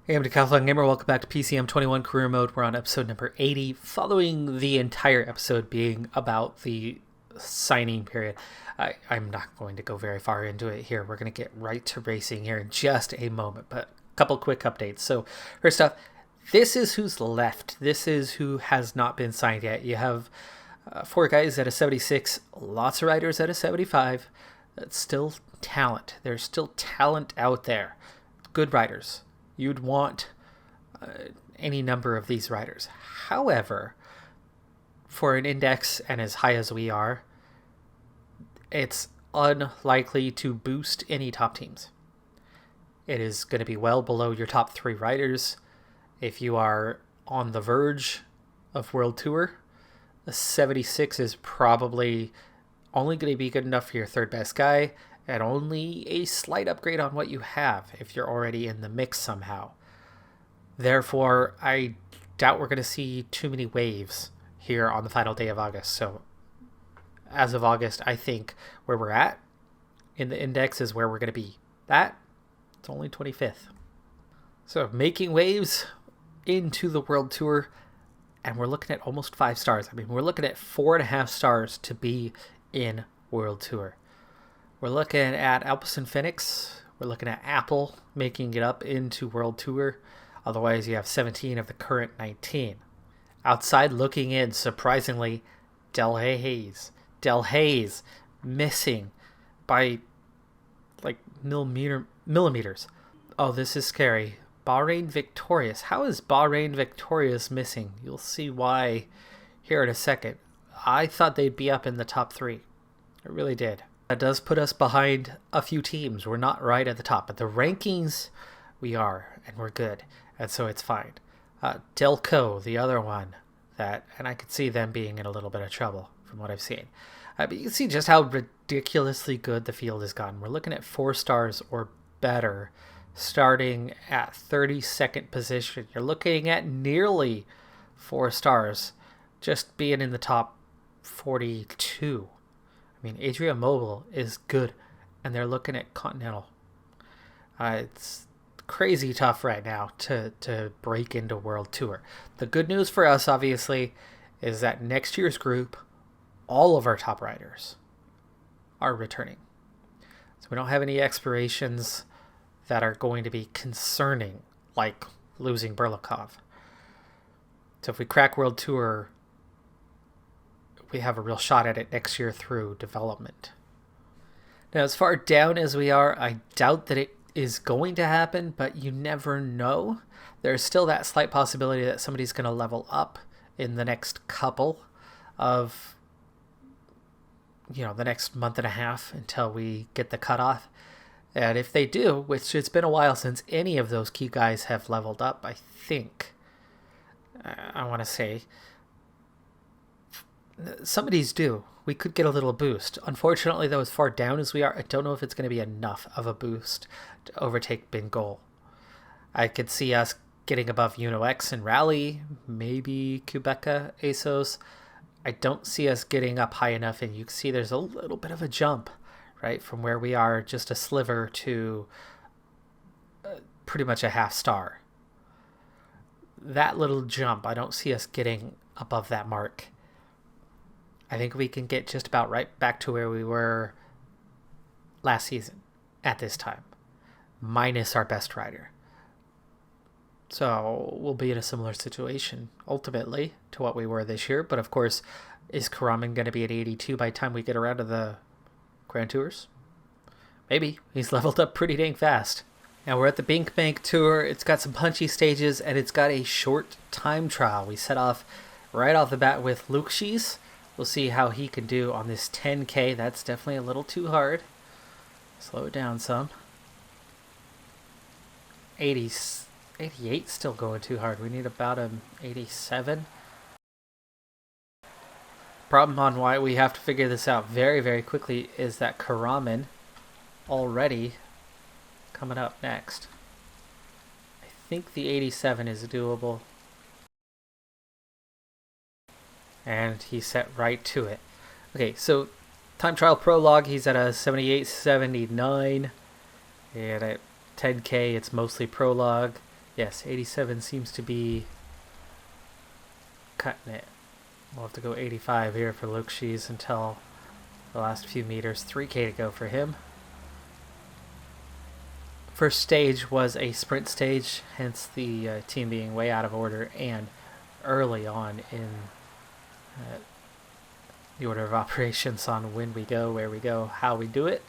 Hey, I'm Decathlon Gamer. Welcome back to PCM21 Career Mode. We're on episode number 80, following the entire episode being about the signing period. I'm not going to go very far into it here. We're going to get right to racing here in just a moment, but a couple quick updates. So first off, this is who's left. This is who has not been signed yet. You have 4 guys at a 76, lots of riders at a 75. That's still talent. There's still talent out there. Good riders. You'd want any number of these riders. However, for an index and as high as we are, it's unlikely to boost any top teams. It is going to be well below your top 3 riders. If you are on the verge of World Tour, a 76 is probably only going to be good enough for your 3rd best guy, and only a slight upgrade on what you have if you're already in the mix somehow. Therefore, I doubt we're going to see too many waves here on the final day of August. So as of August, I think where we're at in the index is where we're going to be. It's only 25th. So making waves into the World Tour, and we're looking at almost 5 stars. I mean, we're looking at 4.5 stars to be in World Tour. We're looking at Alpes and Phoenix. We're looking at Apple making it up into World Tour. Otherwise, you have 17 of the current 19. Outside looking in, surprisingly, Del Hayes missing by like millimeters. Oh, this is scary. Bahrain Victorious. How is Bahrain Victorious missing? You'll see why here in a second. I thought they'd be up in the top 3. I really did. That does put us behind a few teams. We're not right at the top, but the rankings we are, and we're good, and so it's fine. Delco, the other one, and I could see them being in a little bit of trouble from what I've seen. But you can see just how ridiculously good the field has gotten. We're looking at 4 stars or better, starting at 32nd position. You're looking at nearly 4 stars, just being in the top 42. I mean, Adria Mobile is good, and they're looking at Continental. It's crazy tough right now to break into World Tour. The good news for us, obviously, is that next year's group, all of our top riders are returning. So we don't have any expirations that are going to be concerning, like losing Burlikov. So if we crack World Tour, we have a real shot at it next year through development. Now, as far down as we are, I doubt that it is going to happen, but you never know. There's still that slight possibility that somebody's going to level up in the next couple of, the next month and a half until we get the cutoff. And if they do, which it's been a while since any of those key guys have leveled up, I think, I want to say, some of these do. We could get a little boost. Unfortunately, though, as far down as we are, I don't know if it's going to be enough of a boost to overtake Binckbank. I could see us getting above UnoX and Rally, maybe Quebeca, ASOS. I don't see us getting up high enough, and you can see there's a little bit of a jump, right, from where we are, just a sliver to pretty much a half star. That little jump, I don't see us getting above that mark. I think we can get just about right back to where we were last season at this time, minus our best rider. So we'll be in a similar situation ultimately to what we were this year. But of course, is Karaman going to be at 82 by the time we get around to the Grand Tours? Maybe. He's leveled up pretty dang fast. Now we're at the Binckbank Tour. It's got some punchy stages, and it's got a short time trial. We set off right off the bat with Luxis. We'll see how he can do on this 10K. That's definitely a little too hard. Slow it down some. 88 still going too hard. We need about an 87. Problem on why we have to figure this out very, very quickly is that Karaman already coming up next. I think the 87 is doable. And he set right to it. Okay, so time trial prologue, he's at a 78.79. And at 10K, it's mostly prologue. Yes, 87 seems to be cutting it. We'll have to go 85 here for Luke Shees until the last few meters. 3K to go for him. First stage was a sprint stage, hence the team being way out of order and early on in the order of operations on when we go, where we go, how we do it.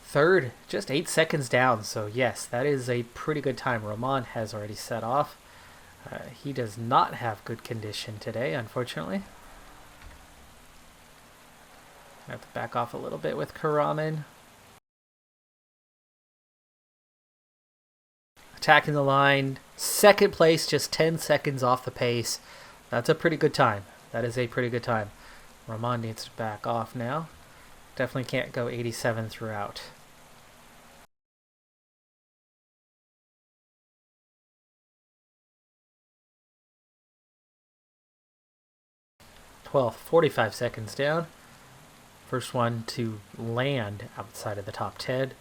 Third, just 8 seconds down, so yes, that is a pretty good time. Roman has already set off. He does not have good condition today, unfortunately. I have to back off a little bit with Karaman. Attacking the line. Second place, just 10 seconds off the pace. That's a pretty good time. That is a pretty good time. Roman needs to back off now. Definitely can't go 87 throughout. Well, 45 seconds down. First one to land outside of the top 10.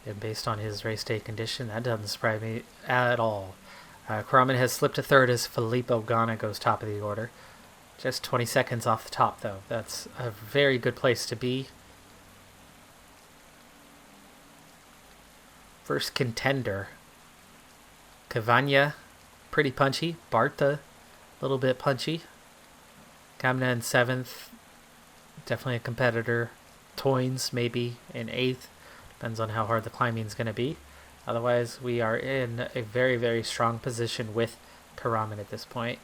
And based on his race day condition, that doesn't surprise me at all. Karaman has slipped to third as Filippo Ganna goes top of the order. Just 20 seconds off the top, though. That's a very good place to be. First contender. Cavagna, pretty punchy. Barta, a little bit punchy. Kamna in 7th, definitely a competitor. Toynes maybe in 8th, depends on how hard the climbing is going to be. Otherwise, we are in a very, very strong position with Karaman at this point.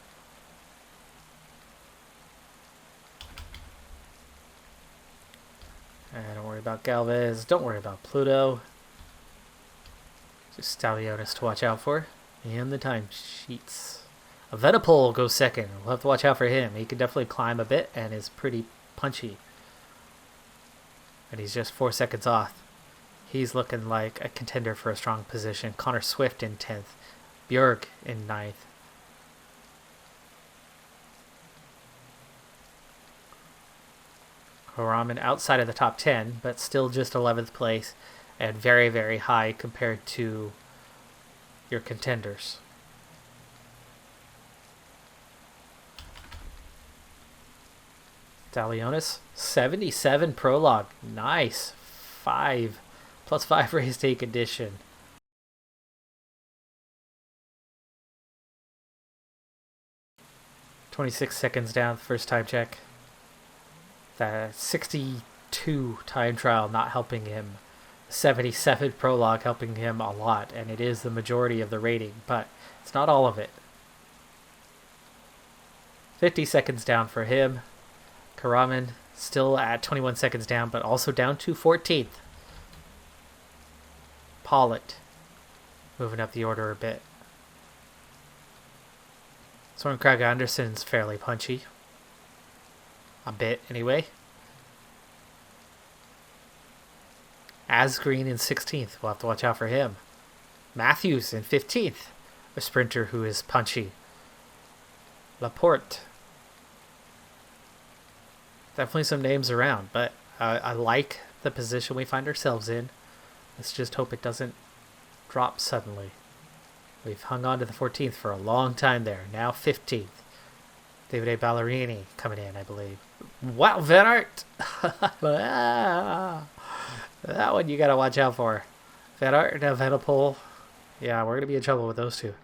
And don't worry about Galvez, don't worry about Pluto. Just Stalionis to watch out for. And the time sheets. Venipol goes second. We'll have to watch out for him. He can definitely climb a bit and is pretty punchy. And he's just 4 seconds off. He's looking like a contender for a strong position. Connor Swift in 10th. Björk in 9th. Karaman outside of the top 10, but still just 11th place. And very, very high compared to your contenders. Stalionis, 77 prologue. Nice. 5. +5 race day condition. $26 seconds down, first time check. The 62 time trial not helping him. 77 prologue helping him a lot, and it is the majority of the rating, but it's not all of it. 50 seconds down for him. Karaman still at 21 seconds down, but also down to 14th. Pollitt moving up the order a bit. Soren Krag Andersen's fairly punchy. A bit, anyway. Asgreen in 16th. We'll have to watch out for him. Matthews in 15th. A sprinter who is punchy. Laporte. Definitely some names around, but I like the position we find ourselves in. Let's just hope it doesn't drop suddenly. We've hung on to the 14th for a long time there. Now 15th. David A. Ballerini coming in, I believe. Wow, Van Aert! That one you got to watch out for. Van Aert and Evenepoel. Yeah, we're going to be in trouble with those two.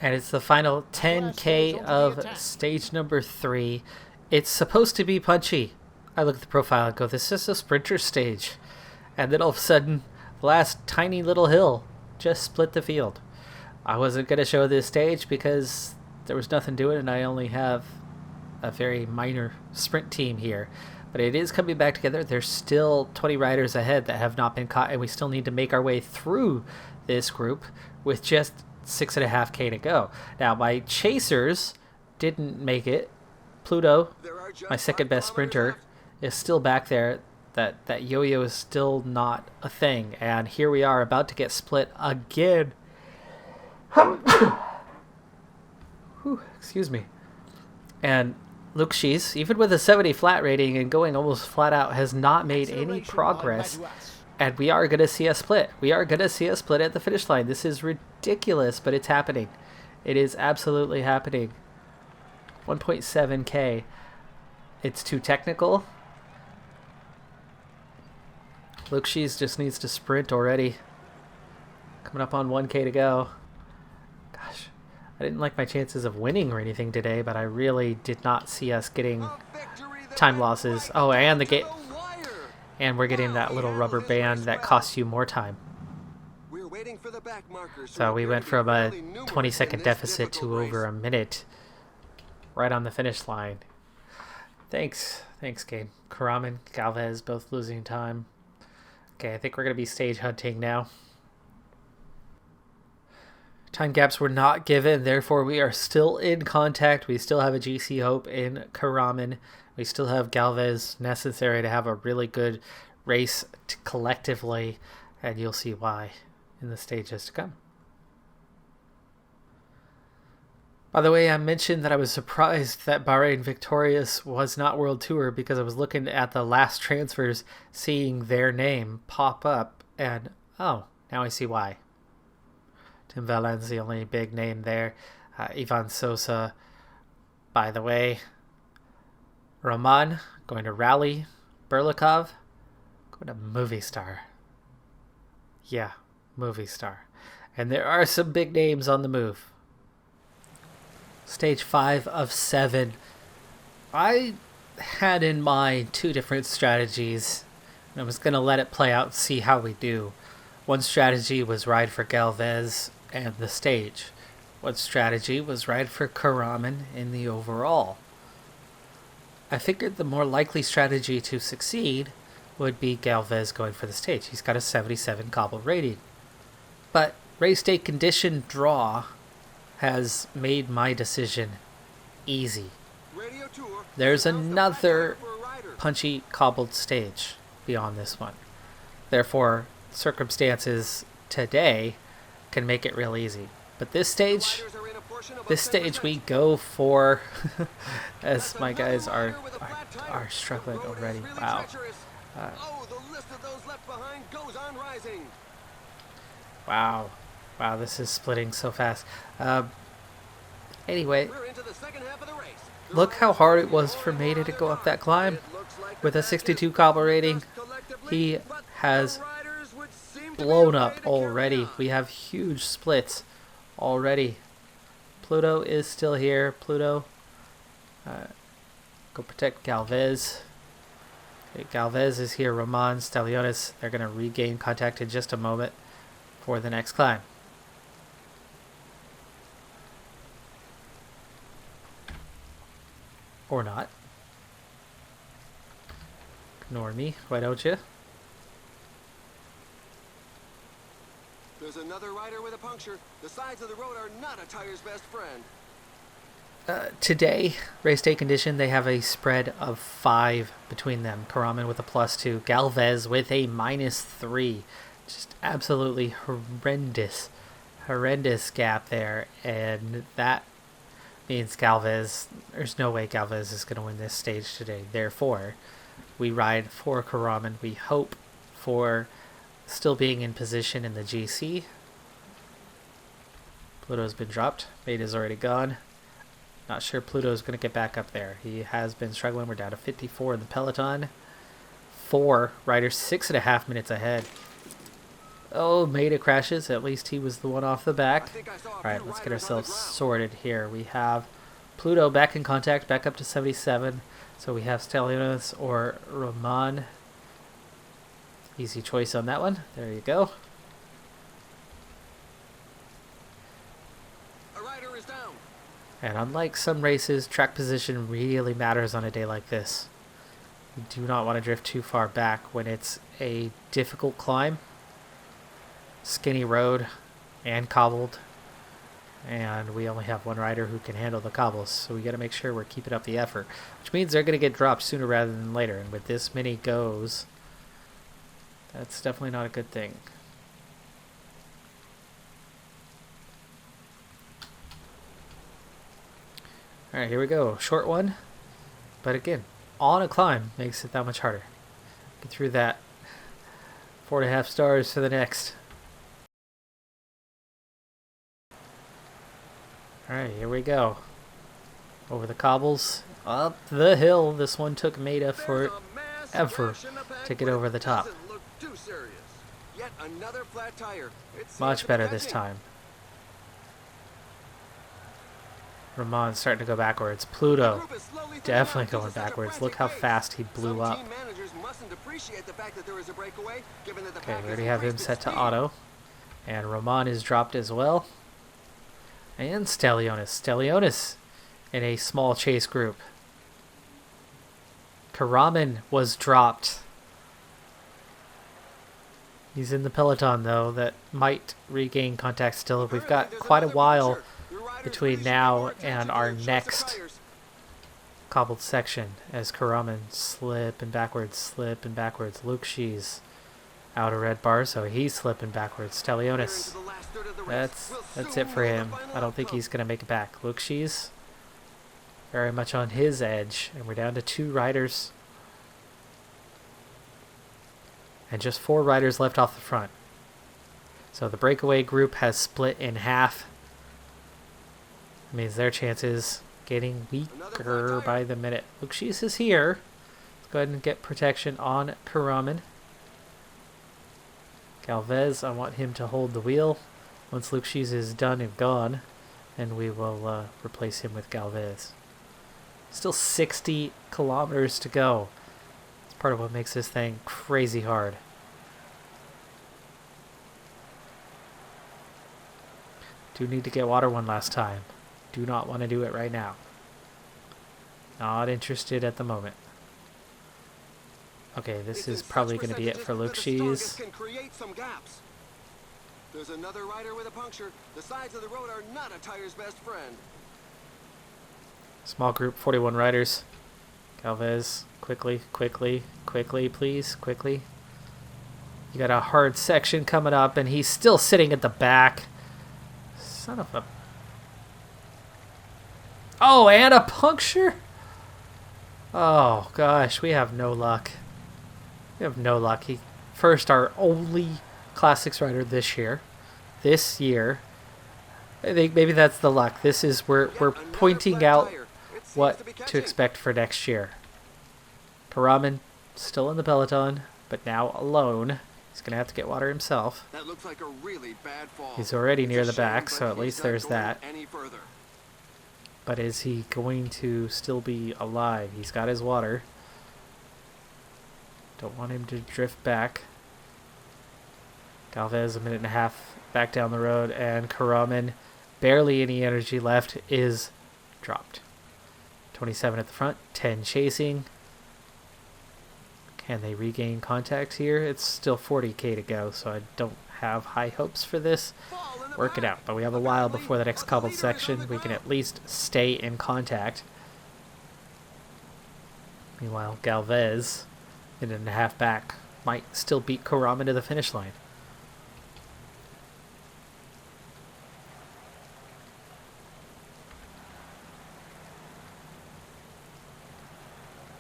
And it's the final 10K of stage number 3. It's supposed to be punchy. I look at the profile and go, this is a sprinter stage. And then all of a sudden, the last tiny little hill just split the field. I wasn't going to show this stage because there was nothing to it and I only have a very minor sprint team here. But it is coming back together. There's still 20 riders ahead that have not been caught, and we still need to make our way through this group with just 6.5K to go. Now, my chasers didn't make it. Pluto, my second best sprinter, is still back there. That yo-yo is still not a thing. And here we are about to get split again. Whew, excuse me. And Luke Shees, even with a 70 flat rating and going almost flat out, has not made any progress And we are going to see a split. We are going to see a split at the finish line. This is ridiculous, but it's happening. It is absolutely happening. 1.7K. It's too technical. Luke Shees just needs to sprint already. Coming up on 1K to go. Gosh, I didn't like my chances of winning or anything today, but I really did not see us getting time losses. Oh, and the gate. And we're getting that little rubber band that costs you more time. So we went from a 20-second deficit to over a minute right on the finish line. Thanks, Gabe. Karaman, Galvez, both losing time. Okay, I think we're going to be stage hunting now. Time gaps were not given, therefore we are still in contact. We still have a GC Hope in Karaman. We still have Galvez necessary to have a really good race collectively, and you'll see why in the stages to come. By the way, I mentioned that I was surprised that Bahrain Victorious was not World Tour because I was looking at the last transfers, seeing their name pop up, and oh, now I see why. Tim Valens, the only big name there. Ivan Sosa, by the way. Roman, going to Rally. Berlikov, going to Movie Star. Yeah, Movie Star. And there are some big names on the move. Stage 5 of 7. I had in mind 2 different strategies. I was going to let it play out and see how we do. One strategy was ride for Galvez and the stage. One strategy was ride for Karaman in the overall. I figured the more likely strategy to succeed would be Galvez going for the stage. He's got a 77 cobble rating. But race day condition draw has made my decision easy. There's another punchy cobbled stage beyond this one. Therefore, circumstances today can make it real easy. But this stage we go for, as my guys are struggling already. Wow. Wow, this is splitting so fast. Anyway, look how hard it was for Maida to go up that climb. With a 62 cobble rating, he has blown up already. We have huge splits already. Pluto is still here. Pluto, go protect Galvez. Okay, Galvez is here. Roman, Stalionis, they're going to regain contact in just a moment for the next climb. Or not. Ignore me, why don't you? There's another rider with a puncture. The sides of the road are not a tire's best friend. Today, race day condition, they have a spread of 5 between them. Karaman with a +2, Galvez with a -3. Just absolutely horrendous gap there, and that means Galvez, there's no way Galvez is going to win this stage today. Therefore, we ride for Karaman. We hope for still being in position in the GC. Pluto's been dropped. Maida's already gone. Not sure Pluto's going to get back up there. He has been struggling. We're down to 54 in the Peloton. 4 riders, 6.5 minutes ahead. Oh, Maida crashes. At least he was the one off the back. Alright, let's get ourselves sorted here. We have Pluto back in contact, back up to 77. So we have Stalionis or Roman. Easy choice on that one. There you go. A rider is down. And unlike some races, track position really matters on a day like this. You do not want to drift too far back when it's a difficult climb. Skinny road and cobbled, and we only have one rider who can handle the cobbles, so we got to make sure we're keeping up the effort, which means they're going to get dropped sooner rather than later, and with this many goes, that's definitely not a good thing. Alright, here we go. Short one, but again, on a climb makes it that much harder. Get through that 4.5 stars for the next. Alright, here we go. Over the cobbles, up the hill. This one took Maida forever to get over the top. Yet another flat tire. Much better this time. Ramon's starting to go backwards. Pluto definitely going backwards. Look how fast he blew up. Okay, we already have him set to auto. And Ramon is dropped as well. And Stellionis in a small chase group. Karaman was dropped. He's in the Peloton though, that might regain contact still. We've got quite a while between now and our next cobbled section as Karaman slipping backwards. Luke Shees out of red bar, so he's slipping backwards. Stellionis, that's it for him. I don't think he's going to make it back. Luke Shees very much on his edge, and we're down to 2 riders. And just 4 riders left off the front. So the breakaway group has split in half. That means their chances getting weaker by the minute. Luke Shees is here. Let's go ahead and get protection on Karaman. Galvez, I want him to hold the wheel. Once Luke Shees is done and gone, then we will replace him with Galvez. Still 60 kilometers to go. It's part of what makes this thing crazy hard. Do need to get water one last time. Do not want to do it right now. Not interested at the moment. Okay, this is probably going to be it for Luke Shees. There's another rider with a puncture. The sides of the road are not a tire's best friend. Small group, 41 riders. Galvez, quickly, please, quickly. You got a hard section coming up, and he's still sitting at the back. Son of a... Oh, and a puncture? Oh, gosh, we have no luck. We have no luck. He first, our only Classics rider this year. I think maybe that's the luck. This is we're pointing out what to expect for next year. Karaman still in the Peloton, but now alone. He's gonna have to get water himself. That looks like a really bad fall. He's already near the back, so at least there's that. But is he going to still be alive? He's got his water. Don't want him to drift back. Galvez, a minute and a half back down the road, and Karaman, barely any energy left, is dropped. 27 at the front, 10 chasing. Can they regain contact here? It's still 40k to go, so I don't have high hopes for this. Work it out, but we have a while before the next cobbled section. We can at least stay in contact. Meanwhile, Galvez, minute and a half back, might still beat Karaman to the finish line.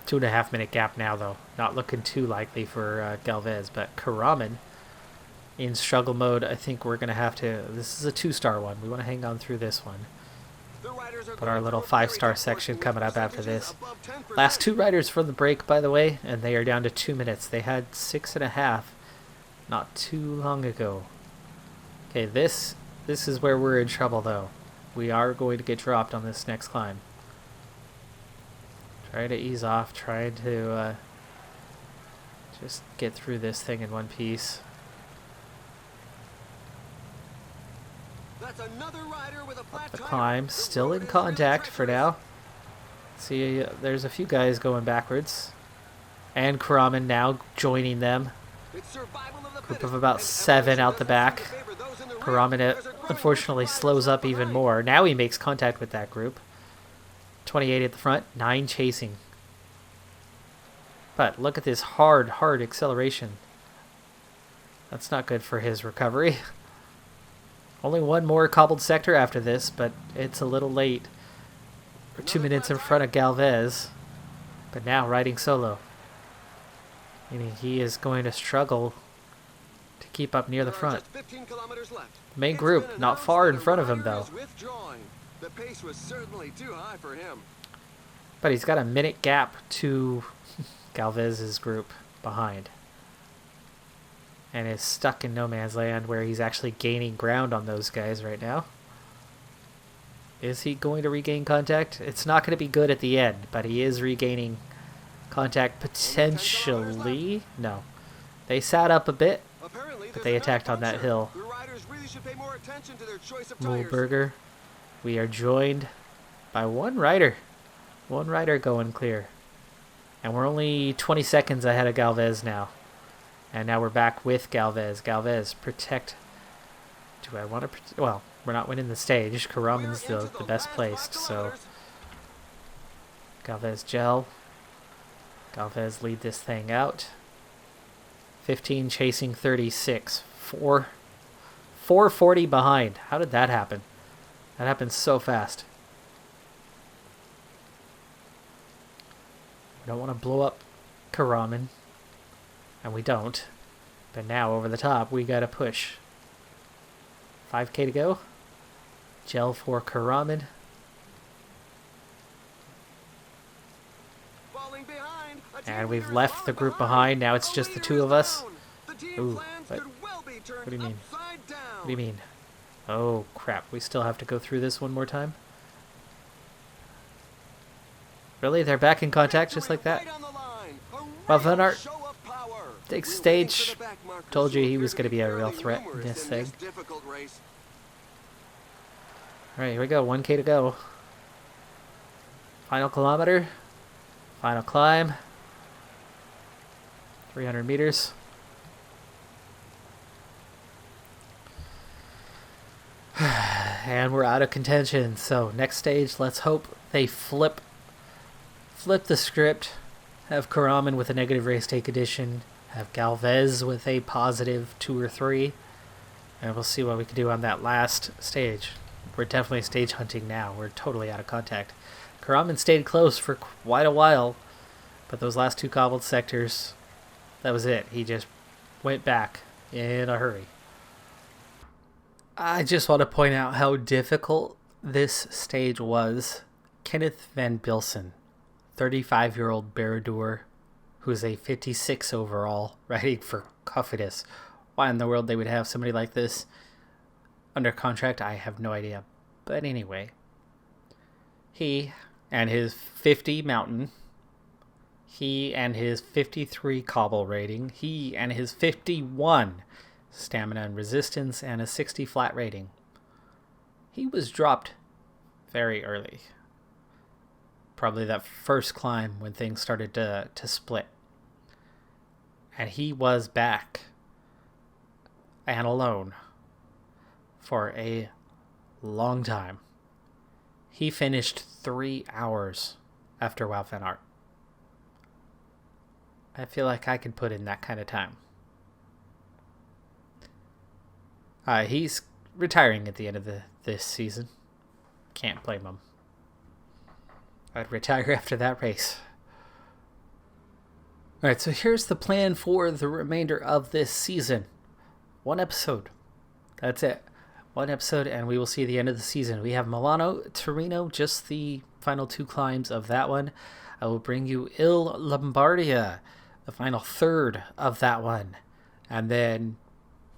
Two-and-a-half minute gap now, though. Not looking too likely for Galvez, but Karaman in struggle mode. I think we're going to have to... This is a 2-star one. We want to hang on through this one. But our little 5-star section coming up after this. Last 2 riders from the break, by the way, and they are down to 2 minutes. They had 6.5 not too long ago. Okay, this is where we're in trouble, though. We are going to get dropped on this next climb. Try to ease off, trying to just get through this thing in one piece. That's another rider with a flat The tire. climb, still in contact for now. See, there's a few guys going backwards. And Karaman now joining them. Group of about 7 out the back. Karaman unfortunately slows up even more. Now he makes contact with that group. 28 at the front, 9 chasing. But look at this hard acceleration. That's not good for his recovery. Only one more cobbled sector after this, but it's a little late. We're 2 minutes in front of Galvez, but now riding solo. Meaning he is going to struggle to keep up near the There are front. just 15 kilometers left. The main It's group, been not announced far that in a front of him, rider though. is withdrawing. The pace was certainly too high for him. But he's got a minute gap to Galvez's group behind. And is stuck in no man's land where he's actually gaining ground on those guys right now. Is he going to regain contact? It's not going to be good at the end, but he is regaining contact potentially. No. They sat up a bit, Apparently, but there's they another attacked on that puncture. hill. The riders really should pay more attention to their choice of tires. Mulberger. We are joined by one rider. One rider going clear. And we're only 20 seconds ahead of Galvez now. And now we're back with Galvez. Galvez, protect. Do I want to protect? Well, we're not winning the stage. Karaman's the best placed, so. Galvez gel. Galvez lead this thing out. 15 chasing 36. 440 behind. How did that happen? That happened so fast. We don't want to blow up Karaman. And we don't. But now, over the top, we gotta push. 5k to go. Gel for Karaman. Falling behind. A team And we've leader is left the falling group behind. behind. Now it's A just the leader two is of us. down. The team Ooh, plans what? could well be turned What do you mean? upside down. What do you mean? Oh, crap. We still have to go through this one more time? Really? They're back in contact just like that? Right on the line. A Well, real Van Aert show of power. takes We're stage. waiting for the back markers Told you who he appear was to going to be a real fairly threat in numerous this in thing. difficult race. Alright, here we go. 1k to go. Final kilometer. Final climb. 300 meters. And we're out of contention. So next stage, let's hope they flip the script. Have Karaman with a negative race day condition. Have Galvez with a positive 2 or 3. And we'll see what we can do on that last stage. We're definitely stage hunting now. We're totally out of contact. Karaman stayed close for quite a while. But those last 2 cobbled sectors, that was it. He just went back in a hurry. I just want to point out how difficult this stage was. Kenneth Van Bilsen, 35-year-old Barradour, who's a 56 overall, riding for Cofidis. Why in the world they would have somebody like this under contract, I have no idea. But anyway, he and his 50 mountain, he and his 53 cobble rating, he and his 51 stamina and resistance, and a 60 flat rating. He was dropped very early. Probably that first climb when things started to split. And he was back and alone for a long time. He finished 3 hours after Wout van Aert. I feel like I could put in that kind of time. He's retiring at the end of this season. Can't blame him. I'd retire after that race. Alright, so here's the plan for the remainder of this season. 1 episode. That's it. 1 episode, and we will see the end of the season. We have Milano, Torino, just the final 2 climbs of that one. I will bring you Il Lombardia, the final third of that one. And then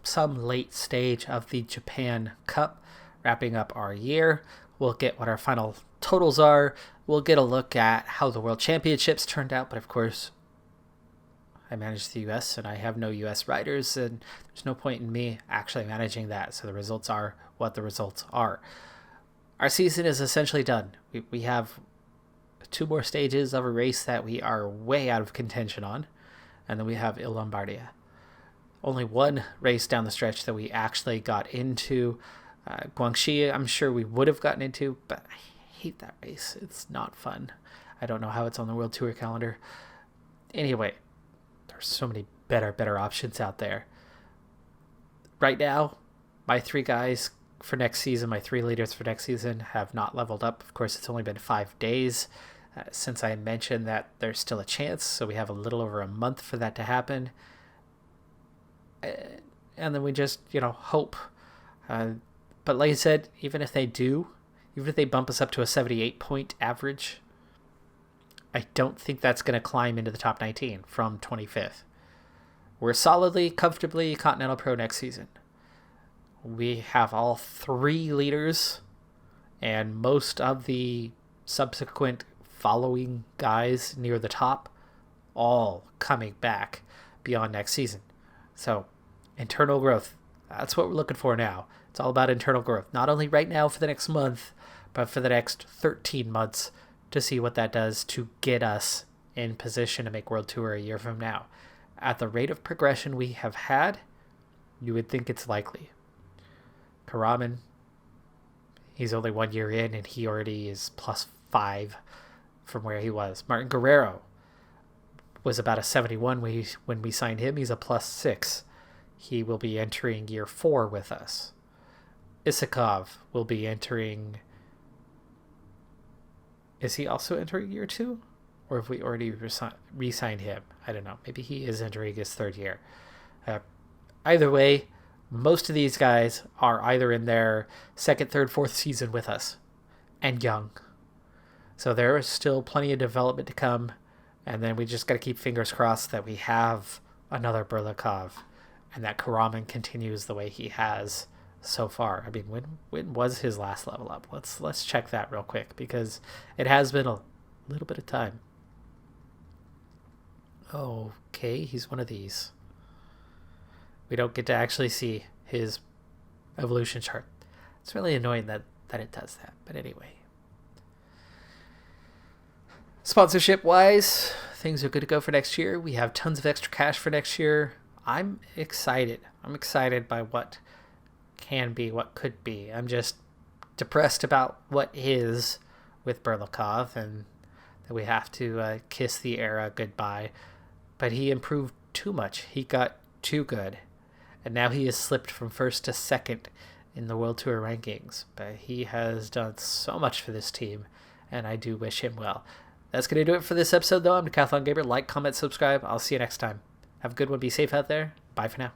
some late stage of the Japan Cup, wrapping up our year. We'll get what our final totals are. We'll get a look at how the World Championships turned out, but of course, I manage the US and I have no US riders, and there's no point in me actually managing that, so the results are what the results are. Our season is essentially done. We have 2 more stages of a race that we are way out of contention on, and then we have Il Lombardia. Only 1 race down the stretch that we actually got into. Guangxi, I'm sure we would have gotten into, but I hate that race. It's not fun. I don't know how it's on the World Tour calendar. Anyway, there's so many better options out there. Right now, my 3 guys for next season, my 3 leaders for next season have not leveled up. Of course, it's only been 5 days since I mentioned that there's still a chance, so we have a little over a month for that to happen. and then we just, hope. But like I said, even if they bump us up to a 78-point average, I don't think that's going to climb into the top 19 from 25th. We're solidly, comfortably Continental Pro next season. We have all 3 leaders and most of the subsequent following guys near the top all coming back beyond next season. So, internal growth, that's what we're looking for now. It's all about internal growth, not only right now for the next month, but for the next 13 months to see what that does to get us in position to make World Tour a year from now. At the rate of progression we have had, you would think it's likely. Karaman, he's only 1 year in and he already is +5 from where he was. Martin Guerrero was about a 71 when we signed him. He's a +6. He will be entering year 4 with us. Isakov will be entering... Is he also entering year 2? Or have we already re-signed him? I don't know. Maybe he is entering his 3rd year. Either way, most of these guys are either in their 2nd, 3rd, 4th season with us. And young. So there is still plenty of development to come. And then we just got to keep fingers crossed that we have another Berlikov. And that Karaman continues the way he has so far. I mean, when was his last level up? Let's check that real quick, because it has been a little bit of time. Okay, he's one of these. We don't get to actually see his evolution chart. It's really annoying that it does that. But anyway. Sponsorship wise, things are good to go for next year. We have tons of extra cash for next year. I'm excited. I'm excited by what can be, what could be. I'm just depressed about what is with Berlikov, and that we have to kiss the era goodbye. But he improved too much. He got too good. And now he has slipped from 1st to 2nd in the World Tour rankings. But he has done so much for this team, and I do wish him well. That's going to do it for this episode, though. I'm Decathlon Gamer. Like, comment, subscribe. I'll see you next time. Have a good one. Be safe out there. Bye for now.